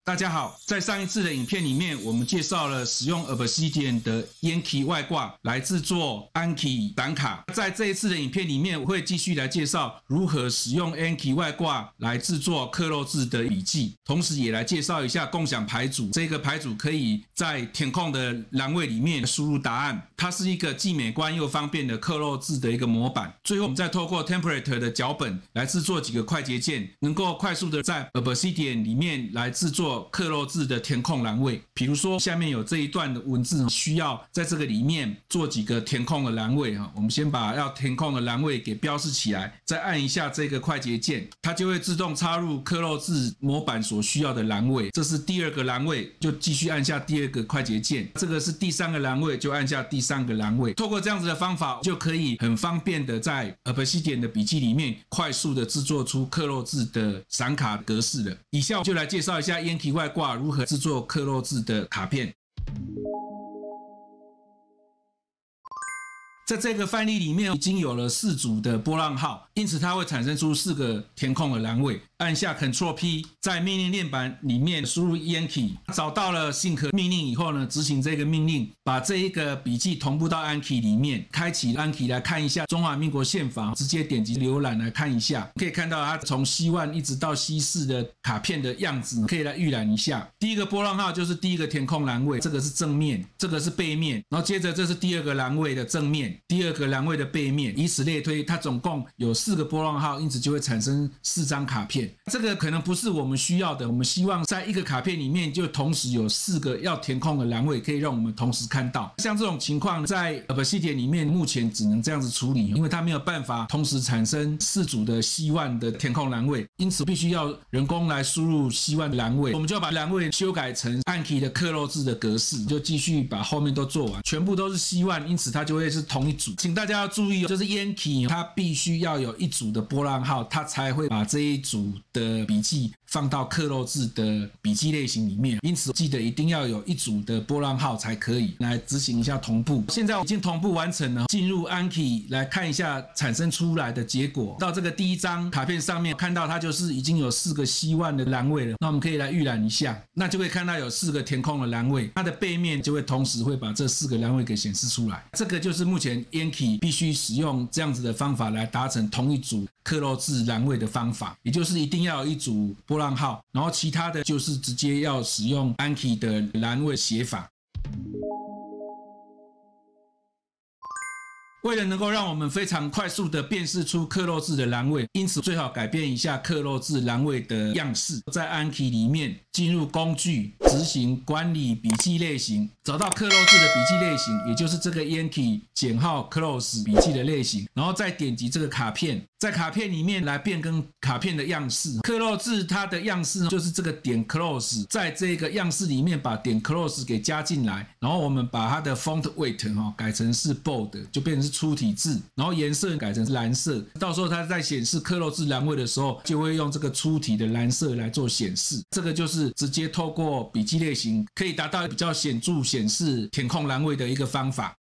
大家好，在上一次的影片里面，我们介绍了使用 Obsidian 的 Yankee 外挂来制作 Anki 闪卡。在这一次的影片里面，我会继续来介绍如何使用 Anki 外挂来制作克漏字的笔记，同时也来介绍一下共享牌组。这个牌组可以在填空的栏位里面输入答案，它是一个既美观又方便的克漏字的一个模板。最后，我们再透过 Template 的脚本来制作几个快捷键，能够快速的在 Obsidian 里面来制作克漏字的填空栏位。比如说下面有这一段的文字，需要在这个里面做几个填空的栏位。我们先把要填空的栏位给标示起来，再按一下这个快捷键，它就会自动插入克漏字模板所需要的栏位。这是第二个栏位，就继续按下第二个快捷键。这个是第三个栏位，就按下第三个栏位。透过这样子的方法，就可以很方便的在 Obsidian 的笔记里面快速的制作出克漏字的闪卡格式了。以下我就来介绍一下 Yankee 外挂如何制作克漏字的卡片。在这个范例里面已经有了4组的波浪号，因此它会产生出4个填空的栏位。按下 Ctrl P， 在命令链板里面输入 Yankee， 找到了 Sync 命令以后呢，执行这个命令，把这一个笔记同步到 Anki 里面，开启 Anki 来看一下中华民国宪法，直接点击浏览来看一下，可以看到它从 C1 一直到 C4 的卡片的样子，可以来预览一下。第一个波浪号就是第一个填空栏位，这个是正面，这个是背面，然后接着这是第二个栏位的正面，第二个栏位的背面，以此类推，它总共有4个波浪号，因此就会产生4张卡片。这个可能不是我们需要的，我们希望在一个卡片里面就同时有4个要填空的栏位，可以让我们同时看到。像这种情况，在 Obsidian 里面目前只能这样子处理，因为它没有办法同时产生4组的 C1 的填空栏位，因此必须要人工来输入 C1 的栏位。我们就要把栏位修改成 Anki 的克漏字的格式，就继续把后面都做完，全部都是 C1， 因此它就会是同一组。请大家要注意，就是 Yankee 它必须要有1组的波浪号，它才会把这一组的笔记放到克漏字的笔记类型里面，因此记得一定要有1组的波浪号才可以来执行一下同步。现在已经同步完成了，进入 Anki 来看一下产生出来的结果。到这个第一张卡片上面看到它就是已经有4个 C1 的栏位了，那我们可以来预览一下，那就会看到有4个填空的栏位，它的背面就会同时会把这4个栏位给显示出来。这个就是目前 Yankee 必须使用这样子的方法来达成同一组克漏字栏位的方法，也就是一定要有1组波浪号，然后其他的就是直接要使用 Anki 的栏位写法。为了能够让我们非常快速的辨识出克漏字的栏位，因此最好改变一下克漏字栏位的样式。在 Anki 里面进入工具，执行管理笔记类型，找到克漏字的笔记类型，也就是这个 Yankee 减号 Close 笔记的类型，然后再点击这个卡片，在卡片里面来变更卡片的样式。克漏字它的样式就是这个点 Close， 在这个样式里面把点 Close 给加进来，然后我们把它的 Font Weight 改成是 Bold， 就变成是粗体字，然后颜色改成是蓝色。到时候它在显示克漏字栏位的时候，就会用这个粗体的蓝色来做显示。这个就是直接透过笔记类型可以达到比较显著显示填空栏位的一个方法。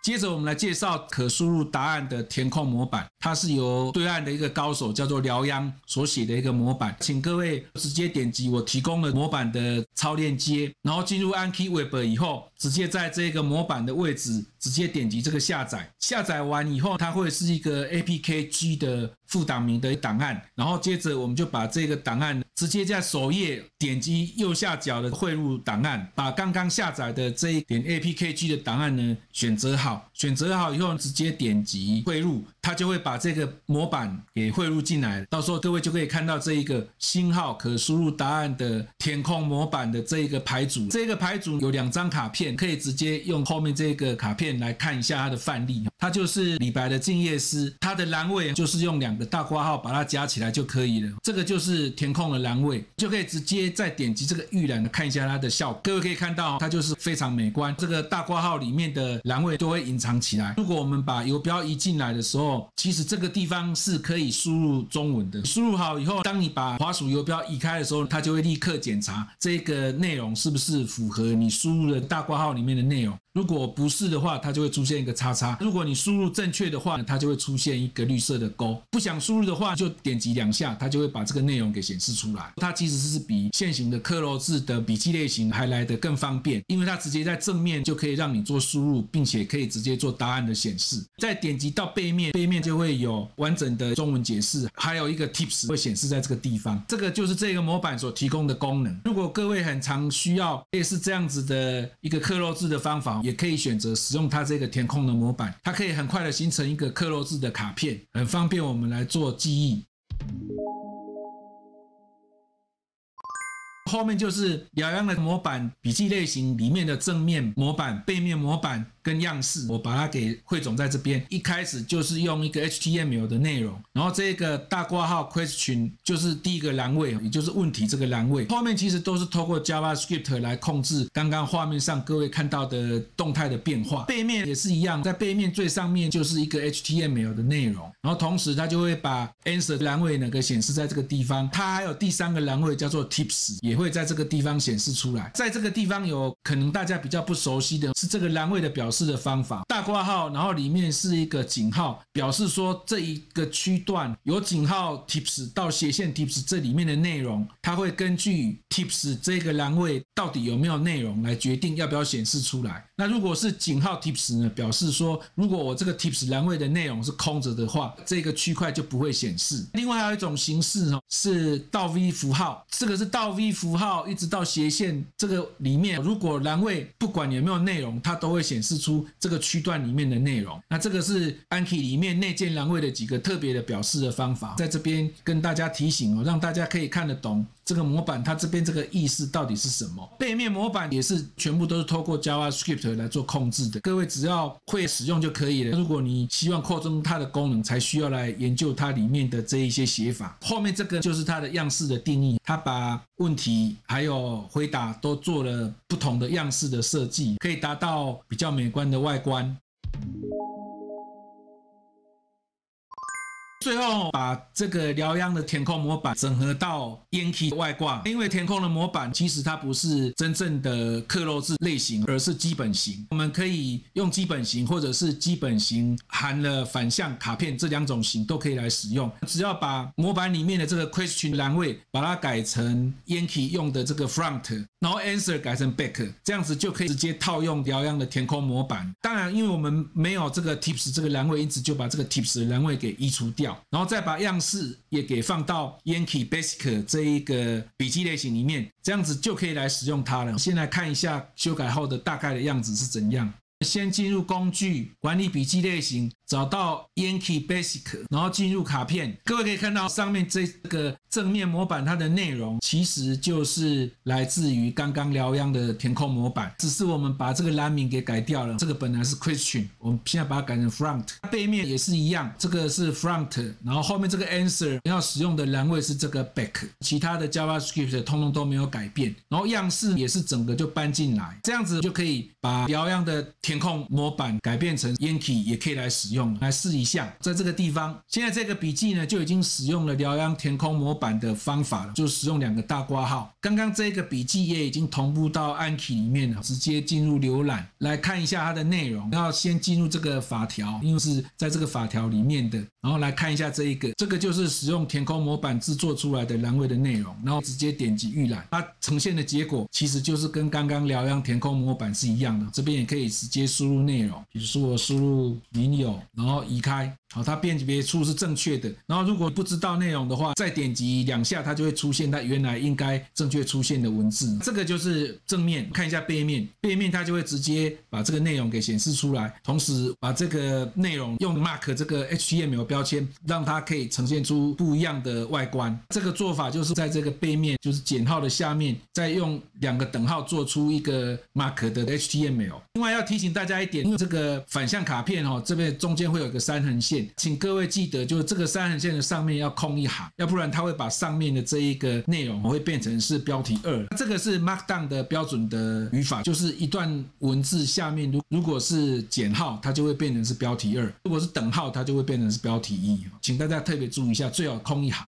接着我们来介绍可输入答案的填空模板，它是由对岸的一个高手叫做辽央所写的一个模板，请各位直接点击我提供的模板的超链接，然后进入 Anki Web 以后，直接在这个模板的位置直接点击这个下载，下载完以后它会是一个 APKG 的副档名的档案，然后接着我们就把这个档案直接在首页点击右下角的汇入档案，把刚刚下载的这一点 APKG 的档案呢选择好，选择好以后直接点击汇入，它就会把这个模板给汇入进来，到时候各位就可以看到这一个星号可输入答案的填空模板的这一个牌组。这个牌组有2张卡片，可以直接用后面这个卡片来看一下它的范例。它就是李白的《静夜思》，它的栏位就是用2个大括号把它加起来就可以了。这个就是填空的栏位，就可以直接再点击这个预览看一下它的效果。各位可以看到它就是非常美观，这个大括号里面的栏位都会隐藏起来。如果我们把游标移进来的时候，其实这个地方是可以输入中文的。输入好以后，当你把滑鼠游标移开的时候，它就会立刻检查这个内容是不是符合你输入的大括号里面的内容。如果不是的话，它就会出现一个叉叉。如果你输入正确的话，它就会出现一个绿色的勾。不想输入的话，就点击2下，它就会把这个内容给显示出来。它其实是比现行的克漏字的笔记类型还来得更方便，因为它直接在正面就可以让你做输入，并且可以直接做答案的显示。再点击到背面，背面就会有完整的中文解释，还有一个 tips 会显示在这个地方。这个就是这个模板所提供的功能。如果各位很常需要类似这样子的一个克漏字的方法，也可以选择使用它这个填空的模板，它可以很快的形成一个克漏字的卡片，很方便我们来做记忆。后面就是辽央的模板笔记类型里面的正面模板、背面模板跟样式，我把它给汇总在这边。一开始就是用一个 HTML 的内容，然后这个大括号 question 就是第一个栏位，也就是问题这个栏位。后面其实都是透过 JavaScript 来控制刚刚画面上各位看到的动态的变化。背面也是一样，在背面最上面就是一个 HTML 的内容，然后同时它就会把 answer 栏位呢给显示在这个地方。它还有第3个栏位叫做 tips， 也会在这个地方显示出来。在这个地方有可能大家比较不熟悉的是这个栏位的表示的方法，大括号，然后里面是一个井号，表示说这一个区段有井号 tips 到斜线 tips 这里面的内容，它会根据 tips 这个栏位到底有没有内容来决定要不要显示出来。那如果是井号 tips 呢，表示说如果我这个 tips 栏位的内容是空着的话，这个区块就不会显示。另外还有一种形式是倒 V 符号，这个是倒 V 符号一直到斜线这个里面，如果栏位不管有没有内容，它都会显示出这个区段里面的内容。那这个是 Anki 里面内建栏位的几个特别的表示的方法，在这边跟大家提醒让大家可以看得懂这个模板它这边这个意思到底是什么。背面模板也是全部都是透过 JavaScript 来做控制的，各位只要会使用就可以了。如果你希望扩充它的功能，才需要来研究它里面的这一些写法。后面这个就是它的样式的定义，它把问题还有回答都做了不同的样式的设计，可以达到比较美观的外观。最后把这个辽央的填空模板整合到 Yankee 外挂，因为填空的模板其实它不是真正的克漏字类型，而是基本型。我们可以用基本型或者是基本型含了反向卡片这2种型都可以来使用。只要把模板里面的这个 question 栏位把它改成 Yankee 用的这个 front， 然后 answer 改成 back， 这样子就可以直接套用辽央的填空模板。当然因为我们没有这个 tips 这个栏位，因此就把这个 tips 的栏位给移除掉，然后再把样式也给放到 Yankee Basic 这一个笔记类型里面，这样子就可以来使用它了。先来看一下修改后的大概的样子是怎样。先进入工具管理笔记类型，找到 Yankee Basic， 然后进入卡片。各位可以看到上面这个正面模板它的内容其实就是来自于刚刚辽央的填空模板，只是我们把这个栏名给改掉了。这个本来是 question， 我们现在把它改成 front。背面也是一样，这个是 front， 然后后面这个 answer 要使用的栏位是这个 back， 其他的 JavaScript 通通都没有改变，然后样式也是整个就搬进来，这样子就可以把辽央的填空模板改变成 Yankee， 也可以来使用，来试一下。在这个地方，现在这个笔记呢就已经使用了辽央填空模板的方法了，就使用2个大括号。刚刚这个笔记也已经同步到 Anki 里面了，直接进入浏览来看一下它的内容。要先进入这个法条，因为是在这个法条里面的，然后来看一下这个就是使用填空模板制作出来的栏位的内容，然后直接点击预览，它呈现的结果其实就是跟刚刚辽央填空模板是一样的。这边也可以直接输入内容，比如说我输入民有，然后移开，好，它辨别出是正确的。然后如果不知道内容的话，再点击2下，它就会出现它原来应该正确出现的文字。这个就是正面，看一下背面，背面它就会直接把这个内容给显示出来，同时把这个内容用 mark 这个 HTML 标签，让它可以呈现出不一样的外观。这个做法就是在这个背面，就是减号的下面，再用2个等号做出一个 mark 的 HTML。另外要提醒大家一点，因为这个反向卡片这边中间会有一个3横线，请各位记得，就是这个3横线的上面要空一行，要不然它会把上面的这一个内容会变成是标题2。这个是 Markdown 的标准的语法，就是一段文字下面如果是减号，它就会变成是标题2；如果是等号，它就会变成是标题1。请大家特别注意一下，最好空一行。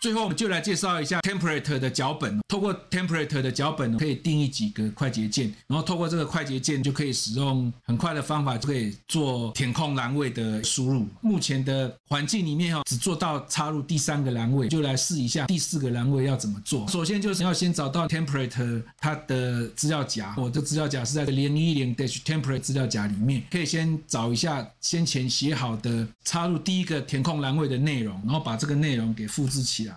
最后我们就来介绍一下 template 的脚本。透过 template 的脚本可以定义几个快捷键，然后透过这个快捷键就可以使用很快的方法就可以做填空栏位的输入。目前的环境里面只做到插入第3个栏位，就来试一下第4个栏位要怎么做。首先就是要先找到 template 它的资料夹，我的资料夹是在010-template 资料夹里面，可以先找一下先前写好的插入第1个填空栏位的内容，然后把这个内容给复制起来。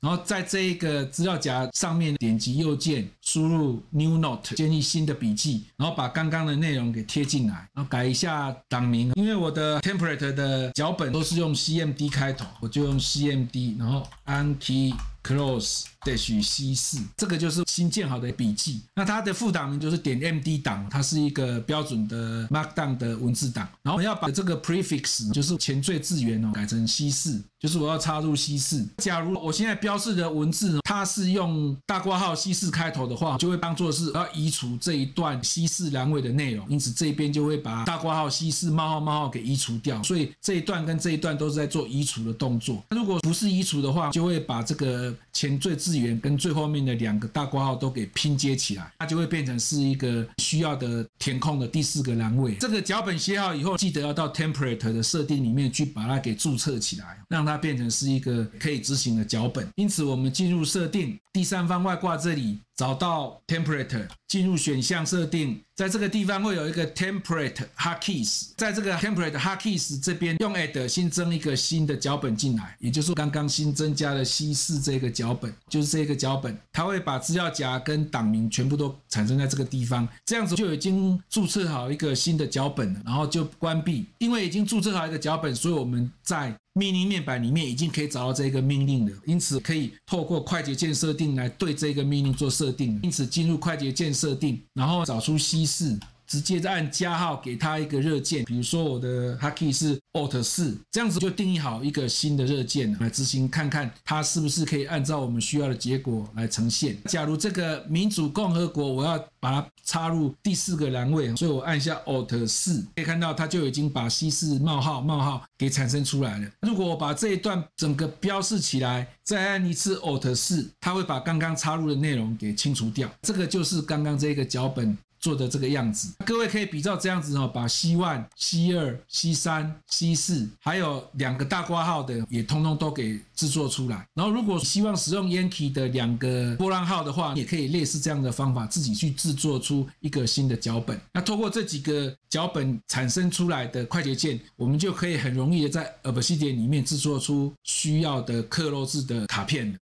然后在这一个资料夹上面点击右键，输入 New Note， 建立新的笔记，然后把刚刚的内容给贴进来，然后改一下档名。因为我的 template 的脚本都是用 CMD 开头，我就用 CMD， 然后 Anki Close -C4， 这个就是新建好的笔记。那它的副档名就是.md 档，它是一个标准的 Markdown 的文字档。然后我要把这个 prefix 就是前缀字元改成 C4， 就是我要插入 C4。假如我现在标示的文字它是用大括号 C4 开头的话，就会当作是要移除这一段 C4 栏位的内容，因此这边就会把大括号 C4 冒号冒号给移除掉。所以这一段跟这一段都是在做移除的动作。如果不是移除的话，就会把这个前缀字元跟最后面的2个大括号都给拼接起来，它就会变成是一个需要的填空的第4个栏位。这个脚本写好以后，记得要到 template 的设定里面去把它给注册起来，让它变成是一个可以执行的脚本。因此我们进入设定，第3方外挂这里找到 template， 进入选项设定，在这个地方会有一个 template hotkeys， 在这个 template hotkeys 这边用 add 新增一个新的脚本进来，也就是刚刚新增加的 C4 这个脚本，就是这个脚本，它会把资料夹跟档名全部都产生在这个地方，这样子就已经注册好一个新的脚本了，然后就关闭。因为已经注册好一个脚本，所以我们在命令面板里面已经可以找到这个命令了，因此可以透过快捷键设定来对这个命令做设定。因此进入快捷键设定，然后找出 C4， 直接再按加号给它一个热键，比如说我的 hotkey 是 Alt4， 这样子就定义好一个新的热键来执行，看看它是不是可以按照我们需要的结果来呈现。假如这个民主共和国我要把它插入第4个栏位，所以我按下 Alt4， 可以看到它就已经把 C4 冒号冒号给产生出来了。如果我把这一段整个标示起来，再按一次 Alt4， 它会把刚刚插入的内容给清除掉。这个就是刚刚这个脚本做的这个样子。各位可以比照这样子把 C1、C2、C3、C4 还有2个大括号的也通通都给制作出来。然后如果希望使用 Yankee 的2个波浪号的话，也可以类似这样的方法自己去制作出一个新的脚本。那透过这几个脚本产生出来的快捷键，我们就可以很容易的在 Obsidian 里面制作出需要的克漏字的卡片了。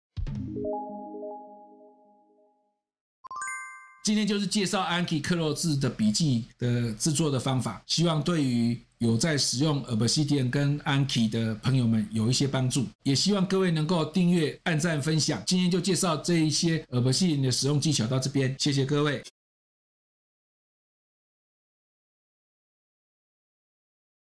今天就是介绍 Anki 克漏字的笔记的制作的方法，希望对于有在使用 Obsidian 跟 Anki 的朋友们有一些帮助，也希望各位能够订阅、按赞、分享。今天就介绍这一些 Obsidian 的使用技巧到这边，谢谢各位。